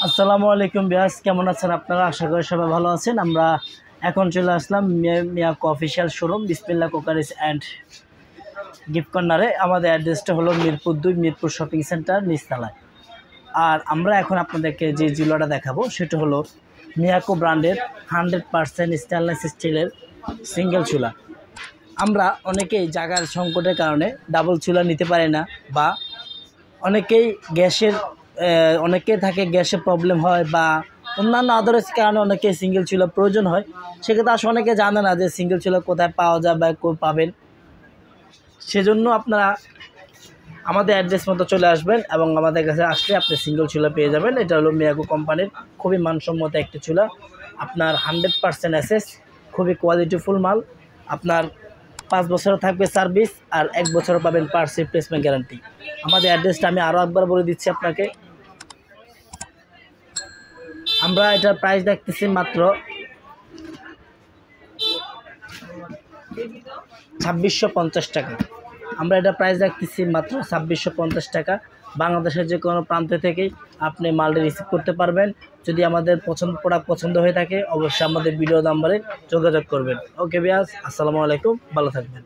আসসালামু আলাইকুম বিয়াস, কেমন আছেন আপনারা? আশা করি সবাই ভালো আছেন। আমরা এখন চলে আসলাম মিয়াকো অফিসিয়াল শোরুম বিসমিল্লাহ কুকারিজ অ্যান্ড গিফট কর্নারে। আমাদের অ্যাড্রেসটা হলো মিরপুর 2, মিরপুর শপিং সেন্টার নিচতলায়। আর আমরা এখন আপনাদেরকে যে চুলাটা দেখাবো সেটা হলো মিয়াকো ব্র্যান্ডের 100% স্টেনলেস স্টিলের সিঙ্গেল চুলা। আমরা অনেকেই জায়গার সংকটের কারণে ডাবল চুলা নিতে পারি না, বা অনেকেই অনেকে থাকে গ্যাসের প্রবলেম হয়, বা অন্যান্য আদার্স কারণে অনেকে সিঙ্গেল চুলা প্রয়োজন হয়। সেক্ষেত্রে আসলে অনেকে জানে না যে সিঙ্গেল চুলা কোথায় পাওয়া যায় বা পাবেন। সেজন্য আপনারা আমাদের অ্যাড্রেস মতো চলে আসবেন এবং আমাদের কাছে আসলে আপনি সিঙ্গেল চুলা পেয়ে যাবেন। এটা হলো মিয়াকো কোম্পানির খুবই মানসম্মত একটি চুলা। আপনার 100% এসএস, খুবই কোয়ালিটিফুল মাল। আপনার 5 বছরও থাকবে সার্ভিস, আর 1 বছরও পাবেন পার্টস রিপ্লেসমেন্ট গ্যারান্টি। আমাদের অ্যাড্রেসটা আমি আরও একবার বলে দিচ্ছি আপনাকে। আমরা এটার প্রাইস দেখতেছি মাত্র 2650 টাকা। আমরা এটা প্রাইস রাখতেছি মাত্র 2650 টাকা। বাংলাদেশের যে কোনো প্রান্ত থেকেই আপনি মালটি রিসিভ করতে পারবেন। যদি আমাদের প্রোডাক্ট পছন্দ হয়ে থাকে অবশ্যই আমাদের ভিডিও নাম্বারে যোগাযোগ করবেন। ওকে বিয়াস, আসসালামু আলাইকুম, ভালো থাকবেন।